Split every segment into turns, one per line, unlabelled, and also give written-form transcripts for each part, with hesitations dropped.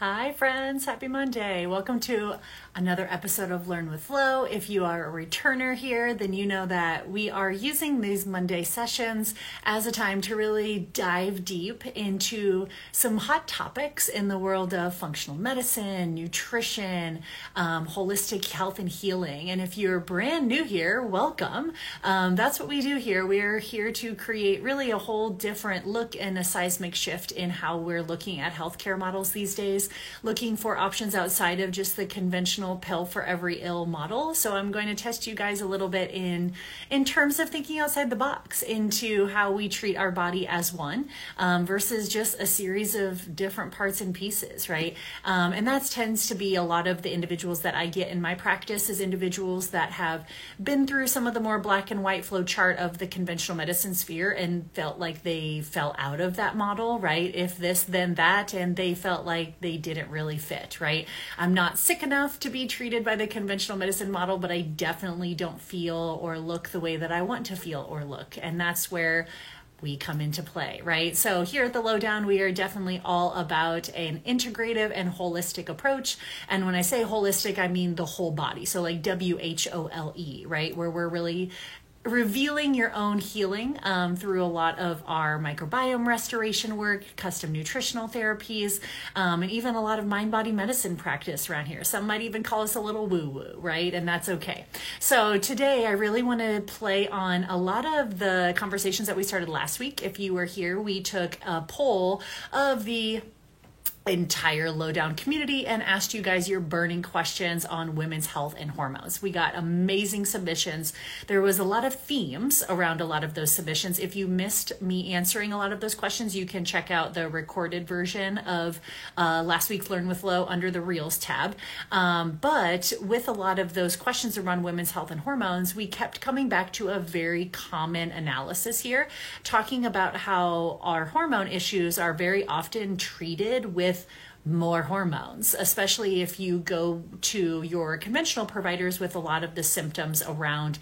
Hi friends, happy Monday. Welcome to another episode of Learn with Flo. If you are a returner here, then you know that we are using these Monday sessions as a time to really dive deep into some hot topics in the world of functional medicine, nutrition, holistic health and healing. And if you're brand new here, welcome. That's what we do here. We're here to create really a whole different look and a seismic shift in how we're looking at healthcare models these days, looking for options outside of just the conventional pill for every ill model. So I'm going to test you guys a little bit in terms of thinking outside the box into how we treat our body as one versus just a series of different parts and pieces, right? And that tends to be a lot of the individuals that I get in my practice is individuals that have been through some of the more black and white flow chart of the conventional medicine sphere and felt like they fell out of that model, right? If this, then that, and they felt like they didn't really fit, right? I'm not sick enough to be treated by the conventional medicine model, but I definitely don't feel or look the way that I want to feel or look. And that's where we come into play, right? So here at the Lowdown, we are definitely all about an integrative and holistic approach. And when I say holistic, I mean the whole body. So like WHOLE, right? Where we're really revealing your own healing through a lot of our microbiome restoration work, custom nutritional therapies, and even a lot of mind-body medicine practice around here. Some might even call us a little woo-woo, right? And that's okay. So today I really want to play on a lot of the conversations that we started last week. If you were here, we took a poll of the entire Lowdown community and asked you guys your burning questions on women's health and hormones. We got amazing submissions. There was a lot of themes around a lot of those submissions. If you missed me answering a lot of those questions, you can check out the recorded version of last week's Learn with Flo under the Reels tab. But with a lot of those questions around women's health and hormones, we kept coming back to a very common analysis here, talking about how our hormone issues are very often treated with more hormones, especially if you go to your conventional providers with a lot of the symptoms around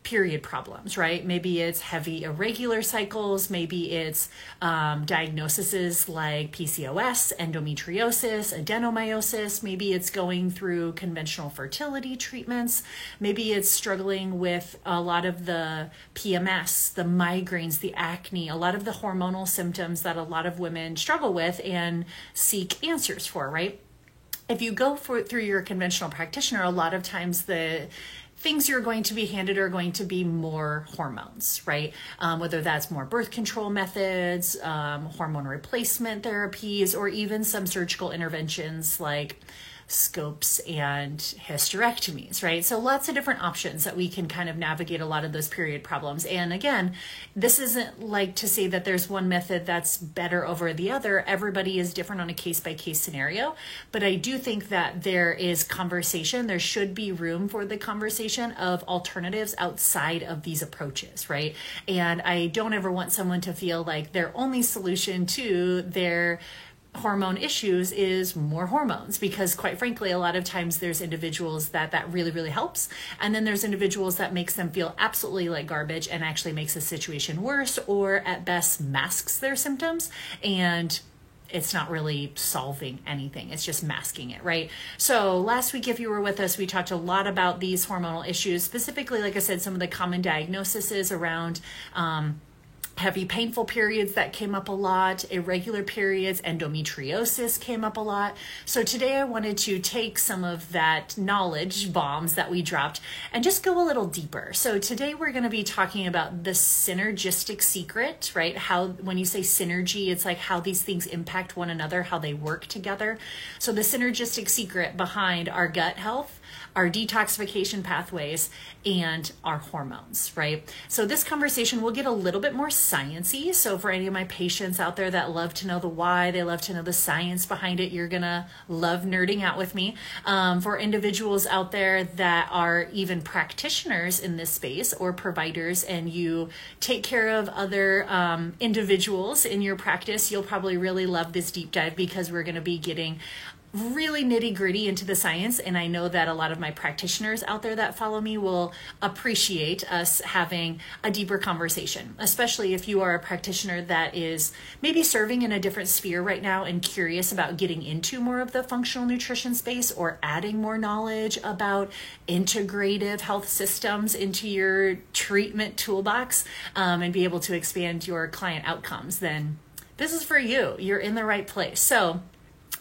period problems, right? Maybe it's heavy irregular cycles, maybe it's diagnoses like PCOS, endometriosis, adenomyosis, maybe it's going through conventional fertility treatments, maybe it's struggling with a lot of the PMS, the migraines, the acne, a lot of the hormonal symptoms that a lot of women struggle with and seek answers for, right? If you go through your conventional practitioner, a lot of times the things you're going to be handed are going to be more hormones, right? Whether that's more birth control methods, hormone replacement therapies, or even some surgical interventions like scopes and hysterectomies, right? So lots of different options that we can kind of navigate a lot of those period problems. And again, this isn't like to say that there's one method that's better over the other. Everybody is different on a case-by-case scenario, but I do think that there is conversation. There should be room for the conversation of alternatives outside of these approaches, right? And I don't ever want someone to feel like their only solution to their hormone issues is more hormones, because quite frankly, a lot of times there's individuals that really, really helps. And then there's individuals that makes them feel absolutely like garbage and actually makes the situation worse, or at best masks their symptoms. And it's not really solving anything. It's just masking it, right? So last week, if you were with us, we talked a lot about these hormonal issues, specifically, like I said, some of the common diagnoses around heavy painful periods that came up a lot, irregular periods, endometriosis came up a lot. So today I wanted to take some of that knowledge bombs that we dropped and just go a little deeper. So today we're going to be talking about the synergistic secret, right? How, when you say synergy, it's like how these things impact one another, how they work together. So the synergistic secret behind our gut health, our detoxification pathways, and our hormones, right? So this conversation will get a little bit more sciencey. So for any of my patients out there that love to know the why, they love to know the science behind it, you're gonna love nerding out with me. For individuals out there that are even practitioners in this space or providers, and you take care of other individuals in your practice, you'll probably really love this deep dive, because we're gonna be getting really nitty gritty into the science. And I know that a lot of my practitioners out there that follow me will appreciate us having a deeper conversation, especially if you are a practitioner that is maybe serving in a different sphere right now and curious about getting into more of the functional nutrition space or adding more knowledge about integrative health systems into your treatment toolbox, and be able to expand your client outcomes. Then this is for you. You're in the right place. So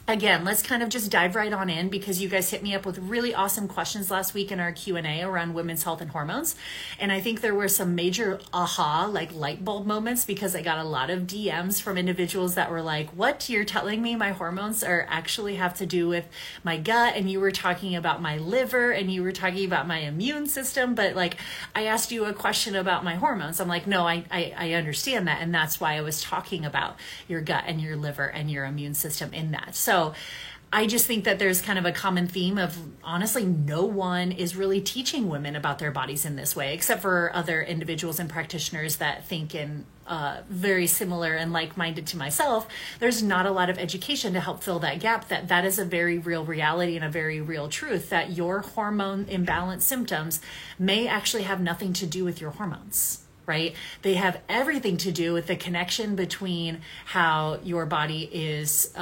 again, let's kind of just dive right on in, because you guys hit me up with really awesome questions last week in our Q&A around women's health and hormones. And I think there were some major like light bulb moments, because I got a lot of DMs from individuals that were like, what, you're telling me my hormones are actually have to do with my gut, and you were talking about my liver, and you were talking about my immune system, but like I asked you a question about my hormones. I'm like, no, I understand that. And that's why I was talking about your gut and your liver and your immune system in that. So I just think that there's kind of a common theme of, honestly, no one is really teaching women about their bodies in this way, except for other individuals and practitioners that think in very similar and like-minded to myself. There's not a lot of education to help fill that gap. That is a very real reality and a very real truth, that your hormone imbalance symptoms may actually have nothing to do with your hormones. Right? They have everything to do with the connection between how your body is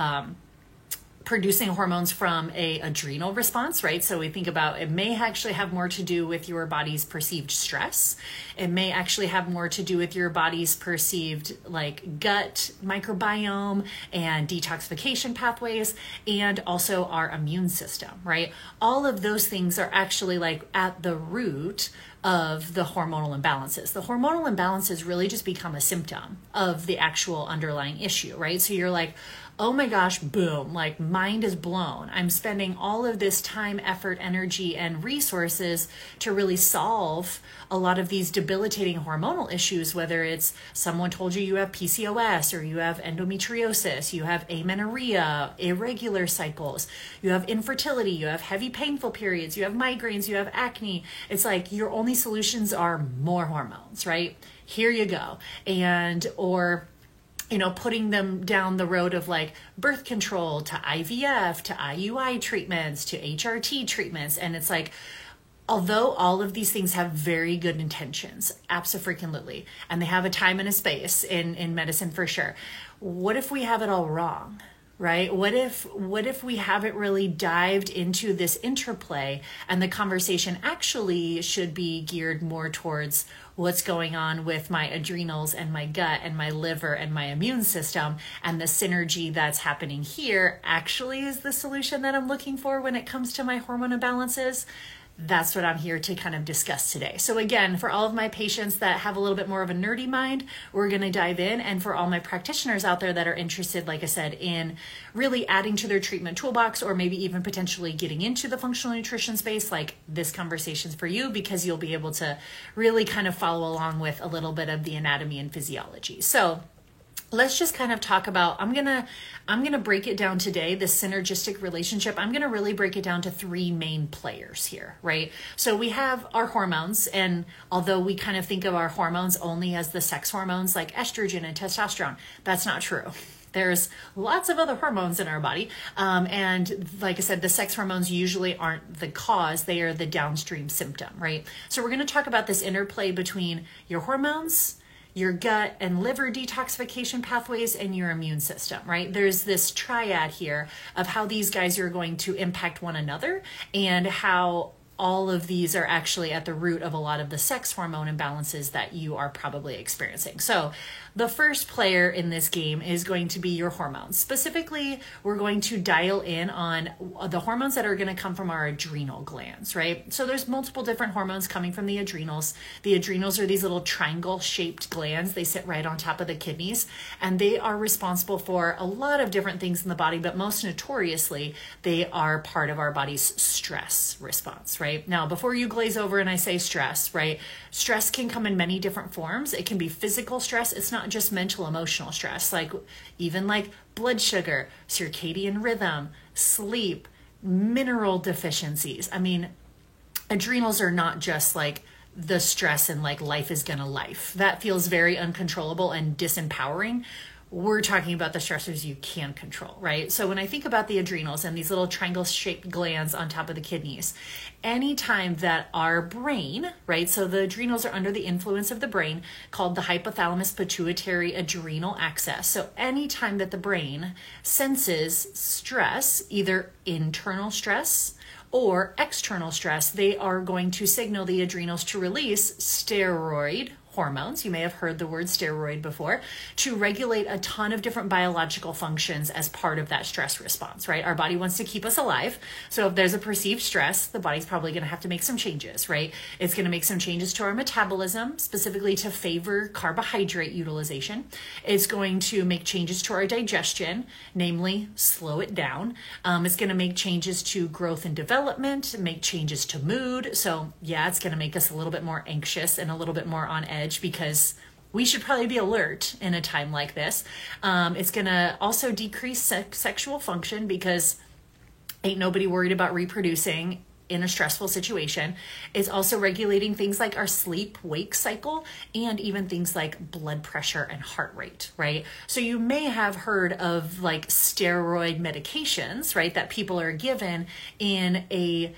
producing hormones from a adrenal response, right? So we think about, it may actually have more to do with your body's perceived stress. It may actually have more to do with your body's perceived like gut microbiome and detoxification pathways, and also our immune system, right? All of those things are actually like at the root of the hormonal imbalances. The hormonal imbalances really just become a symptom of the actual underlying issue, right? So you're like, oh my gosh, boom, like mind is blown. I'm spending all of this time, effort, energy, and resources to really solve a lot of these debilitating hormonal issues, whether it's someone told you you have PCOS, or you have endometriosis, you have amenorrhea, irregular cycles, you have infertility, you have heavy painful periods, you have migraines, you have acne. It's like your only solutions are more hormones, right? Here you go. And, or putting them down the road of like birth control to IVF to IUI treatments to HRT treatments. And it's like, although all of these things have very good intentions, abso-freaking-lutely, and they have a time and a space in medicine for sure, what if we have it all wrong? Right? What if we haven't really dived into this interplay, and the conversation actually should be geared more towards what's going on with my adrenals and my gut and my liver and my immune system, and the synergy that's happening here actually is the solution that I'm looking for when it comes to my hormone imbalances. That's what I'm here to kind of discuss today. So again, for all of my patients that have a little bit more of a nerdy mind, we're going to dive in. And for all my practitioners out there that are interested, like I said, in really adding to their treatment toolbox, or maybe even potentially getting into the functional nutrition space, like this conversation's for you, because you'll be able to really kind of follow along with a little bit of the anatomy and physiology. So let's just kind of talk about, I'm gonna break it down today, this synergistic relationship. I'm gonna really break it down to three main players here, right? So we have our hormones, and although we kind of think of our hormones only as the sex hormones like estrogen and testosterone, that's not true. There's lots of other hormones in our body. And like I said, the sex hormones usually aren't the cause, they are the downstream symptom, right? So we're gonna talk about this interplay between your hormones, your gut and liver detoxification pathways, and your immune system, right? There's this triad here of how these guys are going to impact one another, and how all of these are actually at the root of a lot of the sex hormone imbalances that you are probably experiencing. So the first player in this game is going to be your hormones. Specifically, we're going to dial in on the hormones that are going to come from our adrenal glands, right? So there's multiple different hormones coming from the adrenals. The adrenals are these little triangle-shaped glands. They sit right on top of the kidneys, and they are responsible for a lot of different things in the body, but most notoriously, they are part of our body's stress response, right? Now, before you glaze over and I say stress, right? Stress can come in many different forms. It can be physical stress. It's not just mental, emotional stress, like even like blood sugar, circadian rhythm, sleep, mineral deficiencies. I mean, adrenals are not just like the stress and like life is gonna life. That feels very uncontrollable and disempowering. we're talking about the stressors you can control, right? So when I think about the adrenals and these little triangle-shaped glands on top of the kidneys, anytime that our brain, right, so the adrenals are under the influence of the brain, called the hypothalamus pituitary adrenal axis. So anytime that the brain senses stress, either internal stress or external stress, they are going to signal the adrenals to release steroid hormones. You may have heard the word steroid before, to regulate a ton of different biological functions as part of that stress response, right? Our body wants to keep us alive. So if there's a perceived stress, the body's probably going to have to make some changes, right? It's going to make some changes to our metabolism, specifically to favor carbohydrate utilization. It's going to make changes to our digestion, namely slow it down. It's going to make changes to growth and development, make changes to mood. So yeah, it's going to make us a little bit more anxious and a little bit more on edge, because we should probably be alert in a time like this. It's going to also decrease sexual function, because ain't nobody worried about reproducing in a stressful situation. It's also regulating things like our sleep-wake cycle, and even things like blood pressure and heart rate, right? So you may have heard of like steroid medications, right, that people are given in a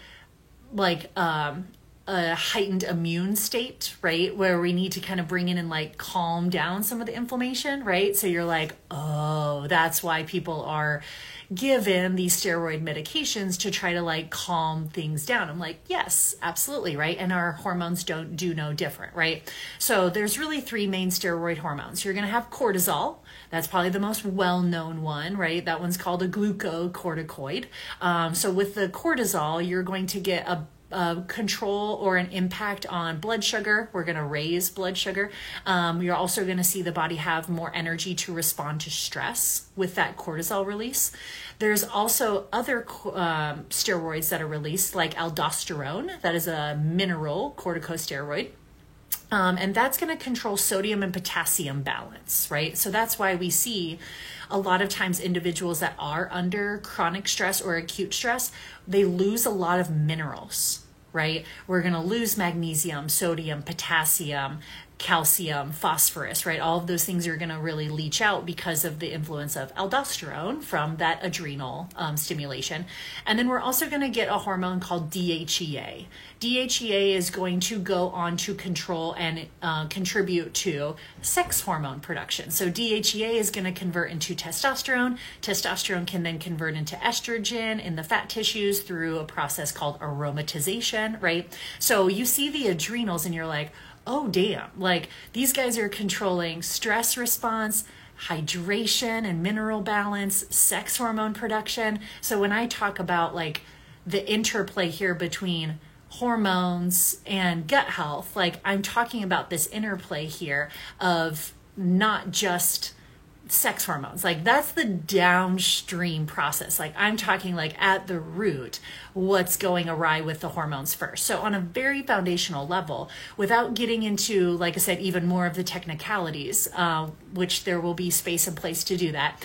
heightened immune state, right? Where we need to kind of bring in and like calm down some of the inflammation, right? So you're like, oh, that's why people are given these steroid medications to try to like calm things down. I'm like, yes, absolutely, right? And our hormones do no different, right? So there's really three main steroid hormones. You're going to have cortisol. That's probably the most well-known one, right? That one's called a glucocorticoid. So with the cortisol, you're going to get a control or an impact on blood sugar. We're going to raise blood sugar. You're also going to see the body have more energy to respond to stress with that cortisol release. There's also other steroids that are released, like aldosterone. That is a mineral corticosteroid. And that's going to control sodium and potassium balance, right? So that's why we see a lot of times individuals that are under chronic stress or acute stress, they lose a lot of minerals, right? We're going to lose magnesium, sodium, potassium, calcium, phosphorus, right? All of those things are going to really leach out because of the influence of aldosterone from that adrenal stimulation. And then we're also going to get a hormone called DHEA. DHEA is going to go on to control and contribute to sex hormone production. So DHEA is going to convert into testosterone. Testosterone can then convert into estrogen in the fat tissues through a process called aromatization, right? So you see the adrenals and you're like, oh, damn, like these guys are controlling stress response, hydration and mineral balance, sex hormone production. So when I talk about like the interplay here between hormones and gut health, like I'm talking about this interplay here of not just sex hormones. Like that's the downstream process. Like I'm talking like at the root, what's going awry with the hormones first. So on a very foundational level, without getting into, like I said, even more of the technicalities, which there will be space and place to do that,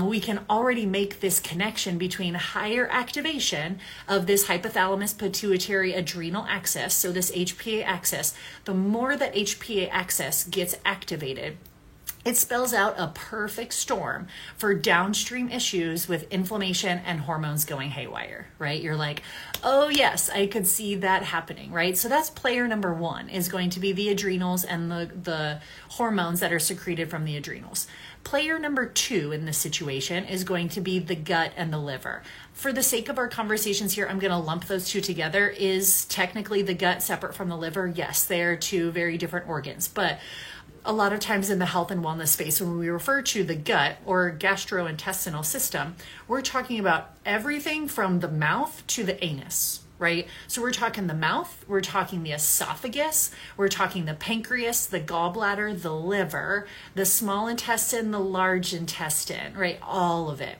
we can already make this connection between higher activation of this hypothalamus pituitary adrenal axis. So this HPA axis, the more that HPA axis gets activated, it spells out a perfect storm for downstream issues with inflammation and hormones going haywire, right? You're like, oh yes, I could see that happening, right? So that's player number one, is going to be the adrenals and the hormones that are secreted from the adrenals. Player number two in this situation is going to be the gut and the liver. For the sake of our conversations here, I'm going to lump those two together. Is technically the gut separate from the liver? Yes, they are two very different organs, but a lot of times in the health and wellness space, when we refer to the gut or gastrointestinal system, we're talking about everything from the mouth to the anus, right? So we're talking the mouth, we're talking the esophagus, we're talking the pancreas, the gallbladder, the liver, the small intestine, the large intestine, right? All of it.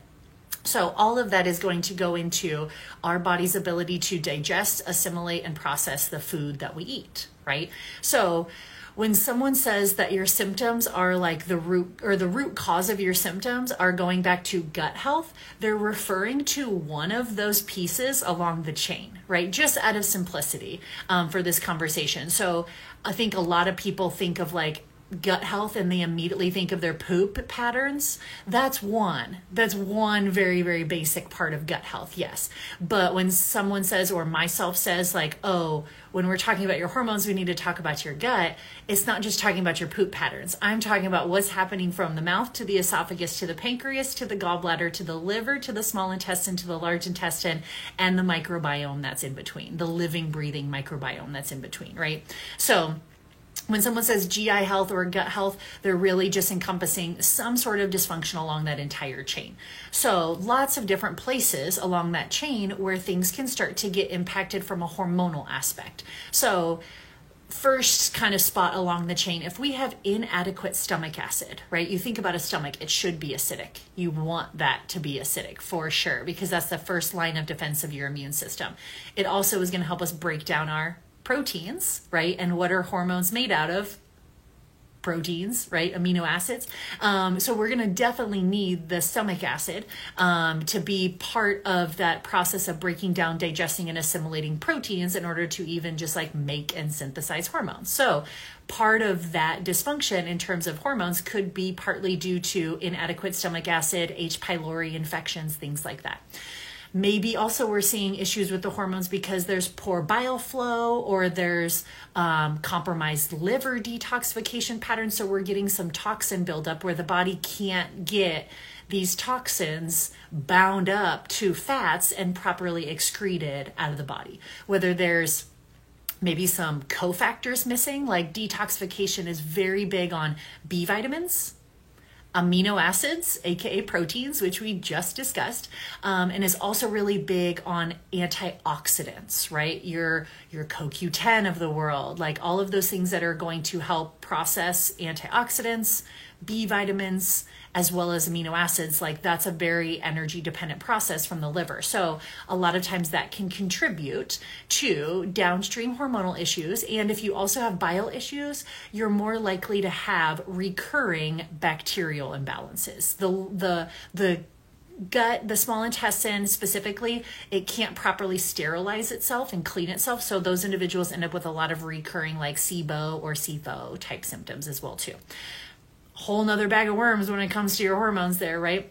So all of that is going to go into our body's ability to digest, assimilate, and process the food that we eat, right? So when someone says that your symptoms are like the root cause of your symptoms are going back to gut health, they're referring to one of those pieces along the chain, right? Just out of simplicity for this conversation. So I think a lot of people think of like gut health and they immediately think of their poop patterns, that's one very, very basic part of gut health, yes. But when someone says, or myself says, like, oh, when we're talking about your hormones, we need to talk about your gut, it's not just talking about your poop patterns. I'm talking about what's happening from the mouth to the esophagus to the pancreas to the gallbladder to the liver to the small intestine to the large intestine and the microbiome that's in between, the living, breathing microbiome that's in between, right? So when someone says GI health or gut health, they're really just encompassing some sort of dysfunction along that entire chain. So lots of different places along that chain where things can start to get impacted from a hormonal aspect. So first kind of spot along the chain, if we have inadequate stomach acid, right? You think about a stomach, it should be acidic. You want that to be acidic for sure, because that's the first line of defense of your immune system. It also is going to help us break down our proteins, right? And what are hormones made out of? Proteins, right? Amino acids. So we're going to definitely need the stomach acid to be part of that process of breaking down, digesting, and assimilating proteins in order to even just like make and synthesize hormones. So part of that dysfunction in terms of hormones could be partly due to inadequate stomach acid, H. pylori infections, things like that. Maybe also we're seeing issues with the hormones because there's poor bile flow or there's compromised liver detoxification patterns. So we're getting some toxin buildup where the body can't get these toxins bound up to fats and properly excreted out of the body. Whether there's maybe some cofactors missing, like detoxification is very big on B vitamins, amino acids, aka proteins, which we just discussed, and is also really big on antioxidants, right? Your CoQ10 of the world, like all of those things that are going to help process antioxidants, B vitamins, as well as amino acids. Like that's a very energy dependent process from the liver. So a lot of times that can contribute to downstream hormonal issues. And if you also have bile issues, you're more likely to have recurring bacterial imbalances. The gut, the small intestine specifically, it can't properly sterilize itself and clean itself. So those individuals end up with a lot of recurring like SIBO or SIFO type symptoms as well too. Whole nother bag of worms when it comes to your hormones there, right?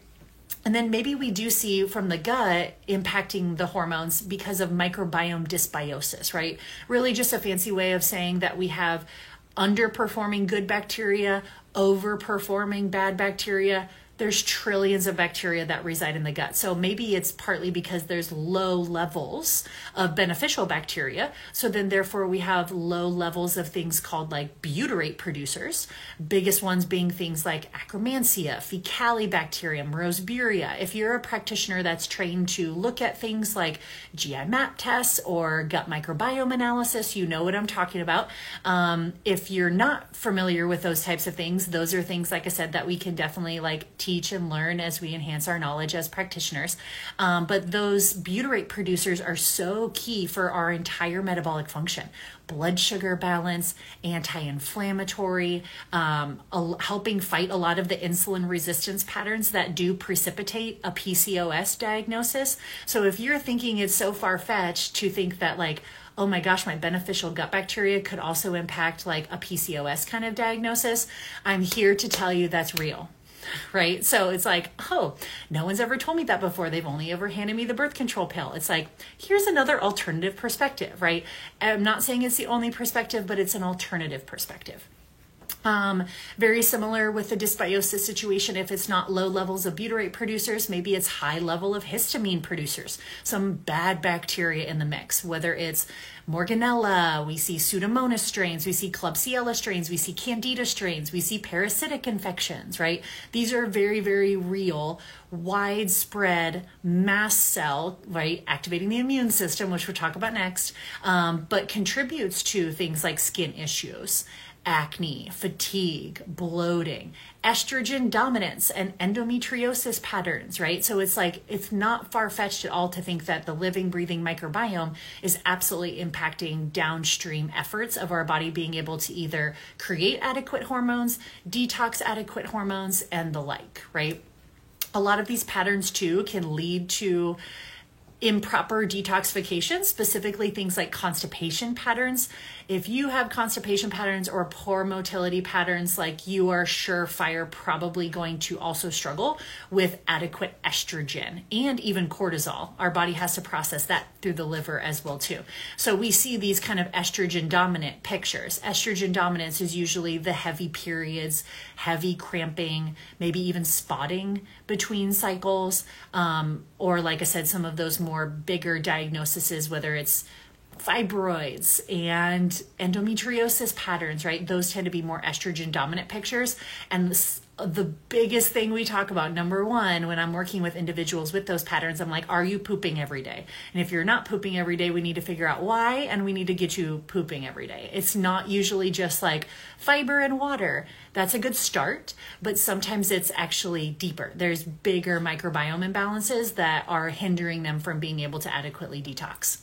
And then maybe we do see from the gut impacting the hormones because of microbiome dysbiosis, right? Really just a fancy way of saying that we have underperforming good bacteria, overperforming bad bacteria. There's trillions of bacteria that reside in the gut. So maybe it's partly because there's low levels of beneficial bacteria. So then therefore we have low levels of things called like butyrate producers. Biggest ones being things like Akkermansia, Faecalibacterium, Roseburia. If you're a practitioner that's trained to look at things like GI map tests or gut microbiome analysis, you know what I'm talking about. If you're not familiar with those types of things, those are things, like I said, that we can definitely like teach and learn as we enhance our knowledge as practitioners. But those butyrate producers are so key for our entire metabolic function. Blood sugar balance, anti-inflammatory, helping fight a lot of the insulin resistance patterns that do precipitate a PCOS diagnosis. So if you're thinking it's so far-fetched to think that like, oh my gosh, my beneficial gut bacteria could also impact like a PCOS kind of diagnosis, I'm here to tell you that's real. Right? So it's like, oh, no one's ever told me that before. They've only ever handed me the birth control pill. It's like, here's another alternative perspective, right? I'm not saying it's the only perspective, but it's an alternative perspective. Very similar with the dysbiosis situation. If it's not low levels of butyrate producers, maybe it's high level of histamine producers, some bad bacteria in the mix, whether it's Morganella, we see Pseudomonas strains, we see Klebsiella strains, we see Candida strains, we see parasitic infections, right? These are very, very real, widespread mast cell, right? Activating the immune system, which we'll talk about next, but contributes to things like skin issues, acne, fatigue, bloating, estrogen dominance, and endometriosis patterns, right? So it's like, it's not far-fetched at all to think that the living, breathing microbiome is absolutely impacting downstream efforts of our body being able to either create adequate hormones, detox adequate hormones, and the like, right? A lot of these patterns too can lead to improper detoxification, specifically things like constipation patterns. If you have constipation patterns or poor motility patterns, like you are surefire probably going to also struggle with adequate estrogen and even cortisol. Our body has to process that through the liver as well too. So we see these kind of estrogen dominant pictures. Estrogen dominance is usually the heavy periods, heavy cramping, maybe even spotting between cycles, or like I said, some of those more bigger diagnoses, whether it's fibroids and endometriosis patterns, right? Those tend to be more estrogen dominant pictures. And the biggest thing we talk about, number one, when I'm working with individuals with those patterns, I'm like, are you pooping every day? And if you're not pooping every day, we need to figure out why, and we need to get you pooping every day. It's not usually just like fiber and water. That's a good start, but sometimes it's actually deeper. There's bigger microbiome imbalances that are hindering them from being able to adequately detox.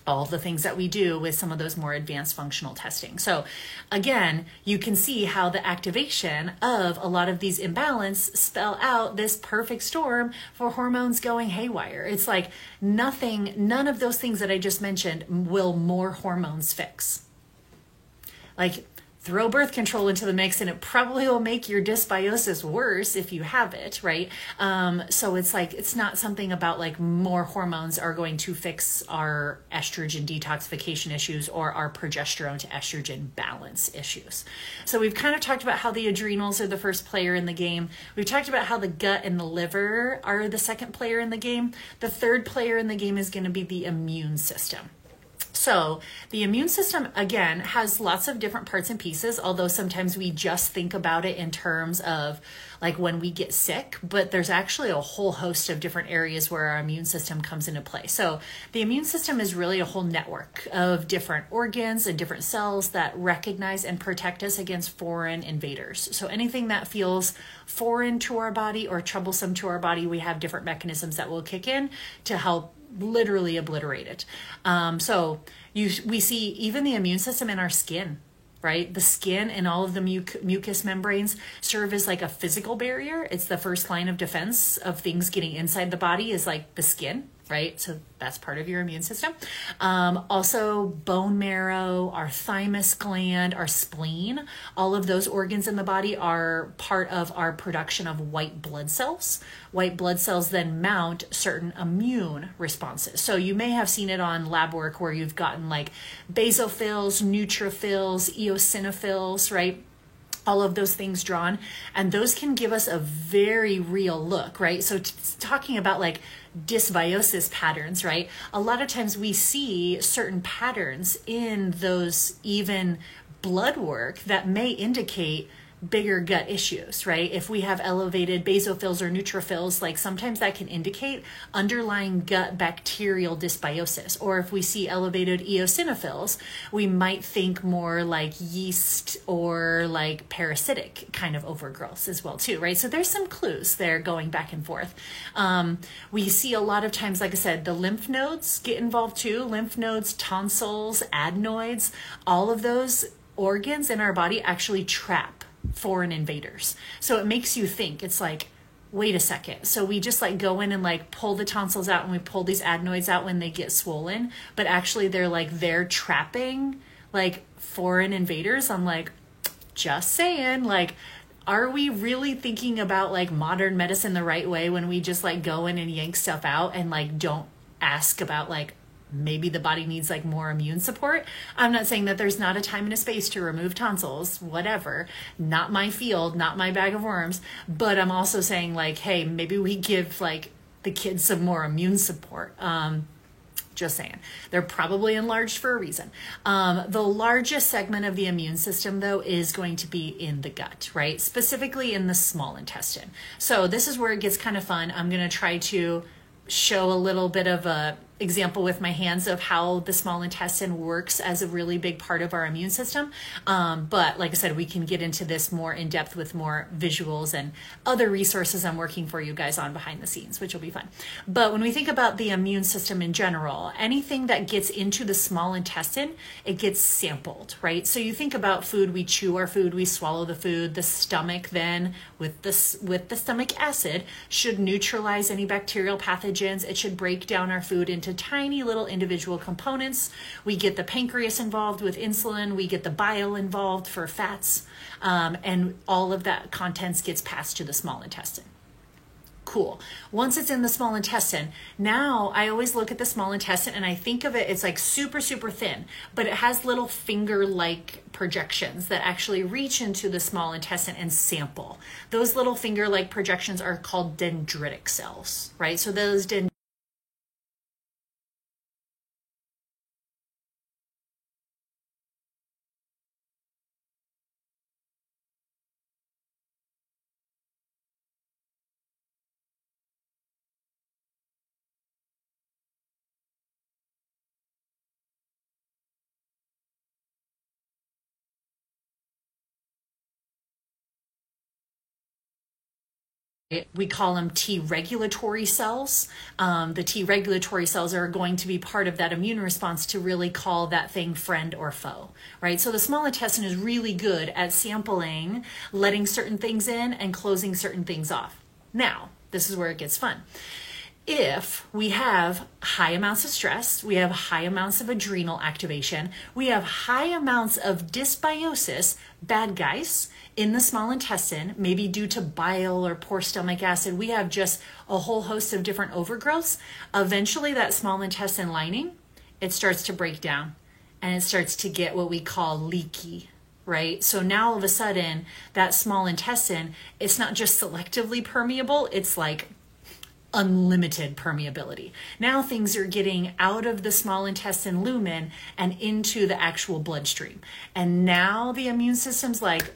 All the things that we do with some of those more advanced functional testing. So again, you can see how the activation of a lot of these imbalances spell out this perfect storm for hormones going haywire. It's like none of those things that I just mentioned will more hormones fix. Like, throw birth control into the mix and it probably will make your dysbiosis worse if you have it, right? So it's like, it's not something about like more hormones are going to fix our estrogen detoxification issues or our progesterone to estrogen balance issues. So we've kind of talked about how the adrenals are the first player in the game. We've talked about how the gut and the liver are the second player in the game. The third player in the game is going to be the immune system. So the immune system, again, has lots of different parts and pieces, although sometimes we just think about it in terms of like when we get sick, but there's actually a whole host of different areas where our immune system comes into play. So the immune system is really a whole network of different organs and different cells that recognize and protect us against foreign invaders. So anything that feels foreign to our body or troublesome to our body, we have different mechanisms that will kick in to help literally obliterate it. So we see even the immune system in our skin, right? The skin and all of the mucous membranes serve as like a physical barrier. It's the first line of defense of things getting inside the body is like the skin, right? So that's part of your immune system. Also bone marrow, our thymus gland, our spleen, all of those organs in the body are part of our production of white blood cells. White blood cells then mount certain immune responses. So you may have seen it on lab work where you've gotten like basophils, neutrophils, eosinophils, right? All of those things drawn, and those can give us a very real look, right? So talking about like dysbiosis patterns, right? A lot of times we see certain patterns in those even blood work that may indicate bigger gut issues, right? If we have elevated basophils or neutrophils, like sometimes that can indicate underlying gut bacterial dysbiosis. Or if we see elevated eosinophils, we might think more like yeast or like parasitic kind of overgrowth as well too, right? So there's some clues there going back and forth. We see a lot of times, like I said, the lymph nodes get involved too. Lymph nodes, tonsils, adenoids, all of those organs in our body actually trap foreign invaders. So it makes you think, it's like, wait a second. So we just like go in and like pull the tonsils out and we pull these adenoids out when they get swollen, but actually they're trapping like foreign invaders. I'm like, just saying, like, are we really thinking about like modern medicine the right way when we just like go in and yank stuff out and like don't ask about like maybe the body needs like more immune support? I'm not saying that there's not a time and a space to remove tonsils, whatever, not my field, not my bag of worms, but I'm also saying like, hey, maybe we give like the kids some more immune support. Just saying. They're probably enlarged for a reason. The largest segment of the immune system, though, is going to be in the gut, right? Specifically in the small intestine. So this is where it gets kind of fun. I'm going to try to show a little bit of a example with my hands of how the small intestine works as a really big part of our immune system. But like I said, we can get into this more in depth with more visuals and other resources I'm working for you guys on behind the scenes, which will be fun. But when we think about the immune system in general, anything that gets into the small intestine, it gets sampled, right? So you think about food, we chew our food, we swallow the food, the stomach then with the stomach acid should neutralize any bacterial pathogens. It should break down our food into tiny little individual components. We get the pancreas involved with insulin, we get the bile involved for fats, and all of that contents gets passed to the small intestine. Cool. Once it's in the small intestine, now I always look at the small intestine and I think of it, it's like super, super thin, but it has little finger-like projections that actually reach into the small intestine and sample. Those little finger-like projections are called dendritic cells, right? So those we call them T regulatory cells. The T regulatory cells are going to be part of that immune response to really call that thing friend or foe, right? So the small intestine is really good at sampling, letting certain things in and closing certain things off. Now, this is where it gets fun. If we have high amounts of stress, we have high amounts of adrenal activation, we have high amounts of dysbiosis, bad guys, in the small intestine, maybe due to bile or poor stomach acid, we have just a whole host of different overgrowths. Eventually that small intestine lining, it starts to break down and it starts to get what we call leaky, right? So now all of a sudden that small intestine, it's not just selectively permeable, it's like unlimited permeability. Now things are getting out of the small intestine lumen and into the actual bloodstream. And now the immune system's like,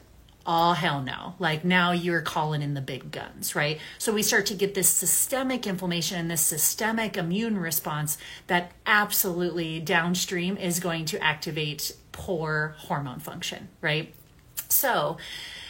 oh, hell no. Like now you're calling in the big guns, right? So we start to get this systemic inflammation and this systemic immune response that absolutely downstream is going to activate poor hormone function, right? So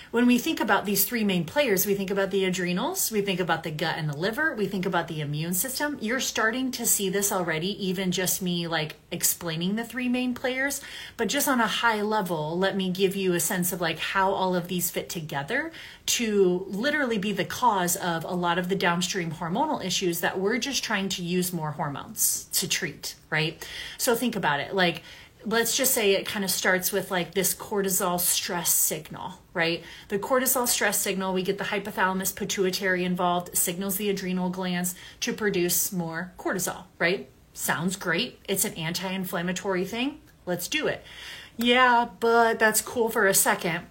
when we think about these three main players, we think about the adrenals, we think about the gut and the liver, we think about the immune system. You're starting to see this already, even just me like explaining the three main players. But just on a high level, let me give you a sense of like how all of these fit together to literally be the cause of a lot of the downstream hormonal issues that we're just trying to use more hormones to treat, right? So think about it. Like, let's just say it kind of starts with like this cortisol stress signal, right? The cortisol stress signal, we get the hypothalamus pituitary involved, signals the adrenal glands to produce more cortisol, right? Sounds great. It's an anti-inflammatory thing. Let's do it. Yeah, but that's cool for a second.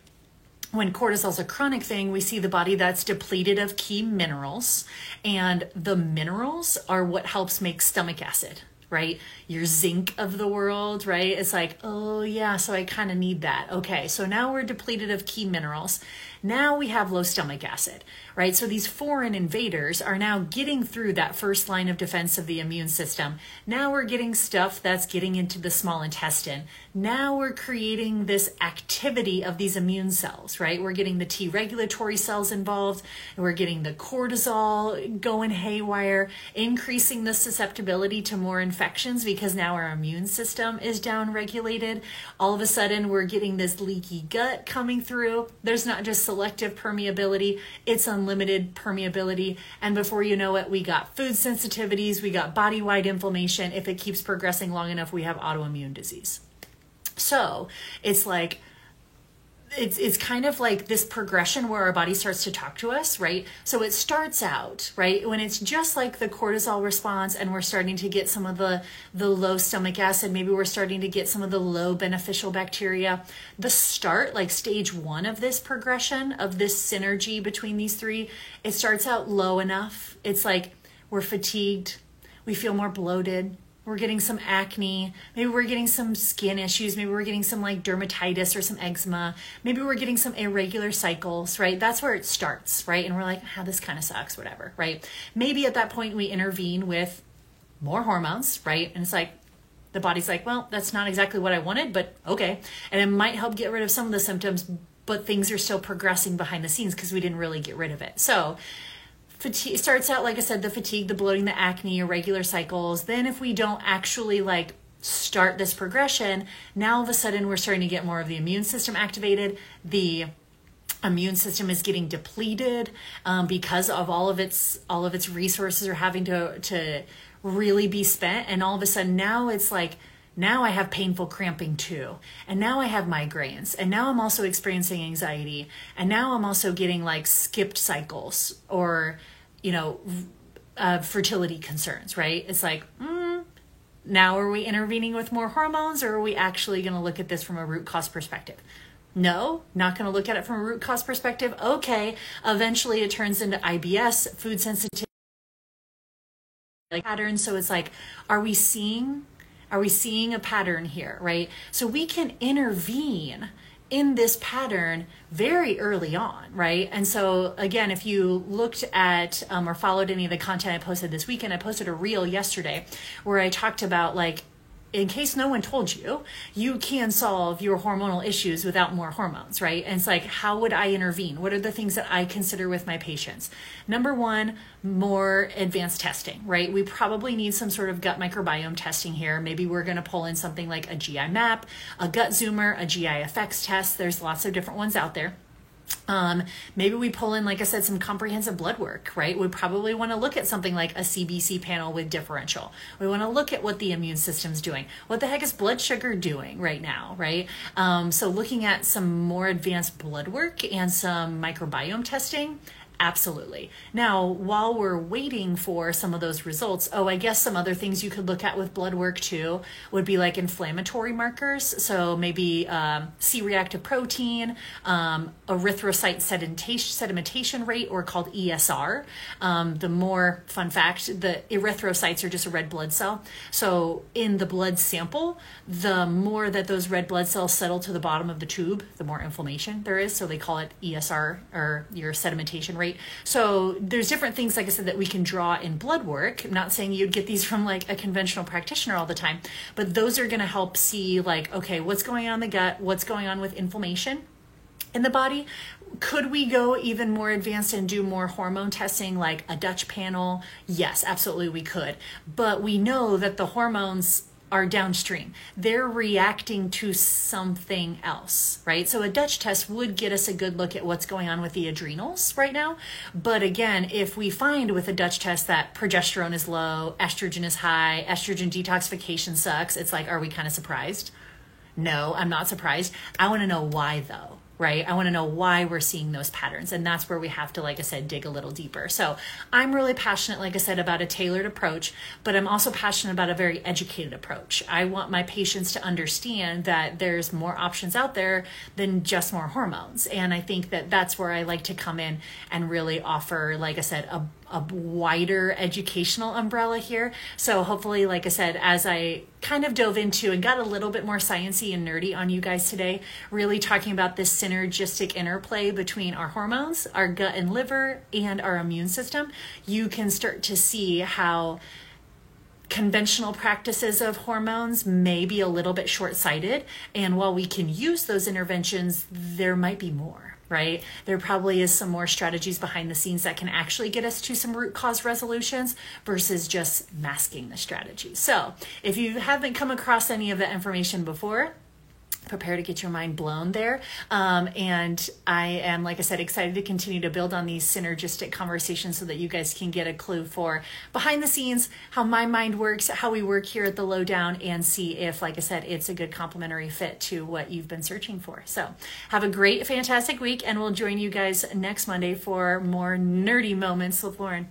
When cortisol is a chronic thing, we see the body that's depleted of key minerals, and the minerals are what helps make stomach acid, right? Your zinc of the world, right? It's like, oh yeah, so I kind of need that. Okay, so now we're depleted of key minerals. Now we have low stomach acid, right? So these foreign invaders are now getting through that first line of defense of the immune system. Now we're getting stuff that's getting into the small intestine. Now we're creating this activity of these immune cells, right? We're getting the T regulatory cells involved, and we're getting the cortisol going haywire, increasing the susceptibility to more infections because now our immune system is down regulated. All of a sudden we're getting this leaky gut coming through. There's not just selective permeability, it's unlimited permeability. And before you know it, we got food sensitivities, we got body-wide inflammation. If it keeps progressing long enough, we have autoimmune disease. So it's like, it's kind of like this progression where our body starts to talk to us, right? So it starts out, right, when it's just like the cortisol response and we're starting to get some of the low stomach acid, maybe we're starting to get some of the low beneficial bacteria. The start, like stage one of this progression, of this synergy between these three, it starts out low enough. It's like we're fatigued, we feel more bloated, we're getting some acne, maybe we're getting some skin issues, maybe we're getting some like dermatitis or some eczema, maybe we're getting some irregular cycles, right? That's where it starts, right? And we're like, this kind of sucks, whatever, right? Maybe at that point we intervene with more hormones, right? And it's like, the body's like, well, that's not exactly what I wanted, but okay. And it might help get rid of some of the symptoms, but things are still progressing behind the scenes because we didn't really get rid of it. So fatigue starts out, like I said, the fatigue, the bloating, the acne, irregular cycles. Then if we don't actually like start this progression, now all of a sudden we're starting to get more of the immune system activated. The immune system is getting depleted because of all of its resources are having to really be spent. And all of a sudden now it's like, now I have painful cramping too. And now I have migraines. And now I'm also experiencing anxiety. And now I'm also getting like skipped cycles or, fertility concerns, right? It's like, now are we intervening with more hormones, or are we actually going to look at this from a root cause perspective? No, not going to look at it from a root cause perspective. Okay, eventually it turns into IBS, food sensitivity patterns. So it's like, are we seeing a pattern here, right? So we can intervene in this pattern very early on, right? And so again, if you looked at or followed any of the content I posted this weekend, I posted a reel yesterday where I talked about like, in case no one told you, you can solve your hormonal issues without more hormones, right? And it's like, how would I intervene? What are the things that I consider with my patients? Number one, more advanced testing, right? We probably need some sort of gut microbiome testing here. Maybe we're going to pull in something like a GI map, a gut zoomer, a GI effects test. There's lots of different ones out there. Maybe we pull in, like I said, some comprehensive blood work, right? We probably want to look at something like a CBC panel with differential. We want to look at what the immune system's doing. What the heck is blood sugar doing right now, right? So looking at some more advanced blood work and some microbiome testing, absolutely. Now, while we're waiting for some of those results, I guess some other things you could look at with blood work too would be like inflammatory markers. So maybe C-reactive protein, erythrocyte sedimentation rate, or called ESR. The more fun fact, the erythrocytes are just a red blood cell. So in the blood sample, the more that those red blood cells settle to the bottom of the tube, the more inflammation there is. So they call it ESR, or your sedimentation rate. So there's different things, like I said, that we can draw in blood work. I'm not saying you'd get these from like a conventional practitioner all the time, but those are going to help see like, okay, what's going on in the gut? What's going on with inflammation in the body? Could we go even more advanced and do more hormone testing, like a Dutch panel? Yes, absolutely we could. But we know that the hormones are downstream. They're reacting to something else, right? So a Dutch test would get us a good look at what's going on with the adrenals right now. But again, if we find with a Dutch test that progesterone is low, estrogen is high, estrogen detoxification sucks, it's like, are we kind of surprised? No, I'm not surprised. I want to know why though. Right? I want to know why we're seeing those patterns. And that's where we have to, like I said, dig a little deeper. So I'm really passionate, like I said, about a tailored approach, but I'm also passionate about a very educated approach. I want my patients to understand that there's more options out there than just more hormones. And I think that that's where I like to come in and really offer, like I said, a wider educational umbrella here. So hopefully, like I said, as I kind of dove into and got a little bit more sciencey and nerdy on you guys today, really talking about this synergistic interplay between our hormones, our gut and liver, and our immune system, you can start to see how conventional practices of hormones may be a little bit short-sighted. And while we can use those interventions, there might be more. Right? There probably is some more strategies behind the scenes that can actually get us to some root cause resolutions versus just masking the strategy. So if you haven't come across any of that information before, prepare to get your mind blown there. And I am, like I said, excited to continue to build on these synergistic conversations so that you guys can get a clue for behind the scenes, how my mind works, how we work here at the Lowdown, and see if, like I said, it's a good complementary fit to what you've been searching for. So have a great, fantastic week, and we'll join you guys next Monday for more nerdy moments with Lauren.